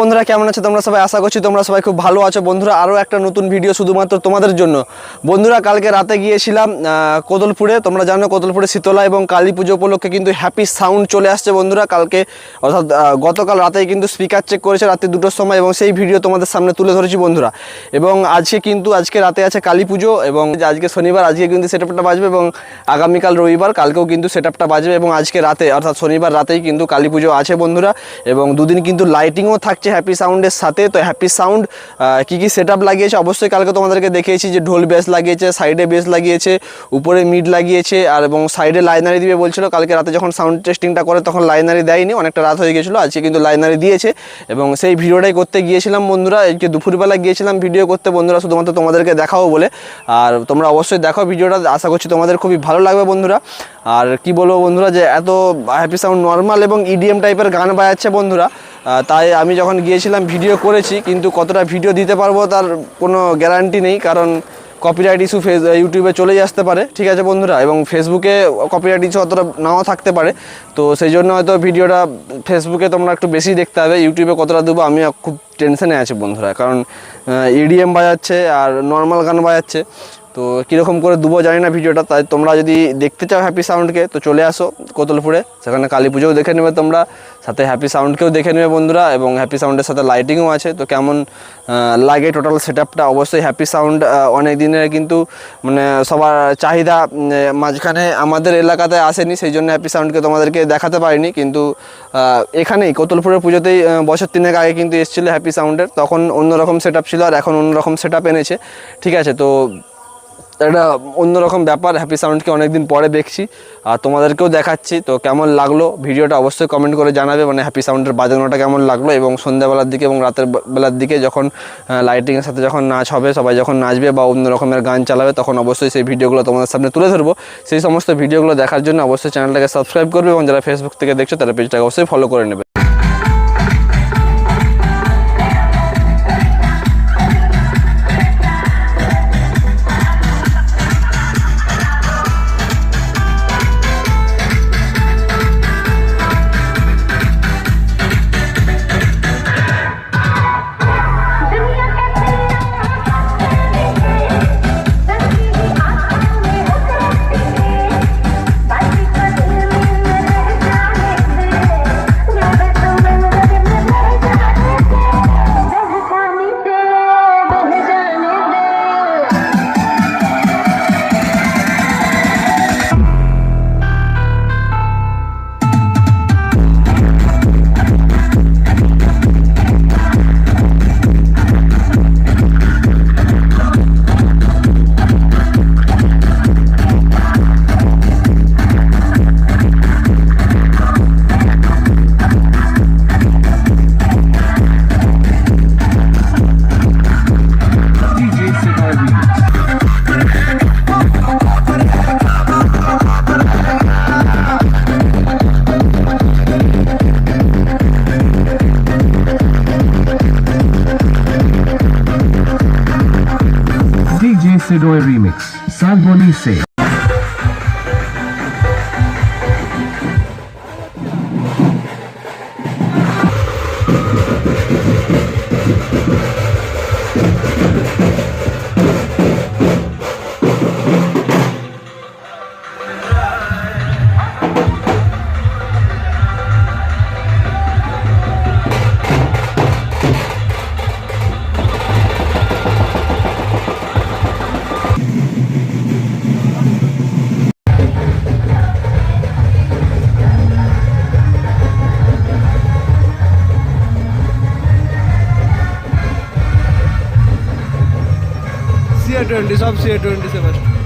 বন্ধুরা কেমন আছো তোমরা সবাই? আশা করছি তোমরা সবাই খুব ভালো আছো। বন্ধুরা আরও একটা নতুন ভিডিও শুধুমাত্র তোমাদের জন্য। বন্ধুরা কালকে রাতে গিয়েছিলাম কোদলপুরে। তোমরা জানো কোদলপুরে শীতলা এবং কালী পুজো উপলক্ষে কিন্তু হ্যাপি সাউন্ড চলে আসছে বন্ধুরা। কালকে অর্থাৎ গতকাল রাতেই কিন্তু স্পিকার চেক করেছে রাত্রি 2টোর সময় এবং সেই ভিডিও তোমাদের সামনে তুলে ধরেছি বন্ধুরা। এবং আজকে রাতে আছে কালী পুজো এবং আজকে শনিবার, আজকে কিন্তু সেটআপটা বাজবে এবং আগামীকাল রবিবার, কালকেও কিন্তু সেটআপটা বাজবে এবং আজকে রাতে অর্থাৎ শনিবার রাতেই কিন্তু কালী পুজো আছে বন্ধুরা। এবং দুদিন কিন্তু লাইটিংও থাকছে হ্যাপি সাউন্ডের সাথে। তো হ্যাপি সাউন্ড কী সেটআপ লাগিয়েছে অবশ্যই কালকে তোমাদেরকে দেখিয়েছি যে ঢোল বেস লাগিয়েছে, সাইডে বেস লাগিয়েছে, উপরে মিড লাগিয়েছে আর এবং সাইডে লাইনারি দিবে বলছিল। কালকে রাতে যখন সাউন্ড টেস্টিংটা করে তখন লাইনারি দেয়নি, অনেকটা রাত হয়ে গেছিলো। আজকে কিন্তু লাইনারি দিয়েছে এবং সেই ভিডিওটাই করতে গিয়েছিলাম বন্ধুরা। আজকে দুপুরবেলা গিয়েছিলাম ভিডিও করতে বন্ধুরা, শুধুমাত্র তোমাদেরকে দেখাবো বলে। আর তোমরা অবশ্যই দেখো ভিডিওটা, আশা করছি তোমাদের খুবই ভালো লাগবে বন্ধুরা। আর কি বলবো বন্ধুরা, যে এত হ্যাপি সাউন্ড নর্মাল এবং ইডিএম টাইপের গান বাজাচ্ছে বন্ধুরা। তাই আমি যখন গিয়েছিলাম ভিডিও করেছি, কিন্তু কতটা ভিডিও দিতে পারবো তার কোনো গ্যারান্টি নেই, কারণ কপিরাইট ইস্যু ইউটিউবে চলেই আসতে পারে, ঠিক আছে বন্ধুরা। এবং ফেসবুকে কপিরাইট ইস্যু অতটা নাও থাকতে পারে। তো সেই জন্য হয়তো ভিডিওটা ফেসবুকে তোমরা একটু বেশি দেখতে হবে, ইউটিউবে কতটা দেবো আমি খুব টেনশনে আছি বন্ধুরা, কারণ ইডিএম বাজাচ্ছে আর নর্মাল গান বাজাচ্ছে। তো কীরকম করে দেবো জানি না ভিডিওটা। তাই তোমরা যদি দেখতে চাও হ্যাপি সাউন্ডকে তো চলে আসো কোতলপুরে, সেখানে কালী পুজোও দেখে নেবে তোমরা, সাথে হ্যাপি সাউন্ডকেও দেখে নেবে বন্ধুরা। এবং হ্যাপি সাউন্ডের সাথে লাইটিংও আছে। তো কেমন লাগে টোটাল সেটআপটা অবশ্যই হ্যাপি সাউন্ড অনেক দিনের কিন্তু মানে সবার চাহিদা, মাঝখানে আমাদের এলাকাতে আসেনি, সেই জন্য হ্যাপি সাউন্ডকে তোমাদেরকে দেখাতে পারিনি। কিন্তু এখানেই কোতলপুরের পুজোতেই বছর 3 আগে কিন্তু এসেছিলো হ্যাপি সাউন্ডের, তখন অন্যরকম সেটআপ ছিল আর এখন অন্যরকম সেটআপ এনেছে, ঠিক আছে। তো একটা অন্যরকম ব্যাপার, হ্যাপি সাউন্ডকে অনেকদিন পরে দেখছি আর তোমাদেরকেও দেখাচ্ছি। তো কেমন লাগলো ভিডিওটা অবশ্যই কমেন্ট করে জানাবে, মানে হ্যাপি সাউন্ডের বাজানোটা কেমন লাগলো। এবং সন্ধ্যাবেলার দিকে এবং রাতের বেলার দিকে যখন লাইটিংয়ের সাথে যখন নাচ হবে, সবাই যখন নাচবে বা অন্য রকমের গান চালাবে, তখন অবশ্যই সেই ভিডিওগুলো তোমাদের সামনে তুলে ধরবো। সেই সমস্ত ভিডিওগুলো দেখার জন্য অবশ্যই চ্যানেলটাকে সাবস্ক্রাইব করবে এবং যারা ফেসবুক থেকে দেখছো তারা পেজটাকে অবশ্যই ফলো করে নেবে। DJ Sidoy Remix, Salboni Se. CA20 सब CA20 से बेस्ट।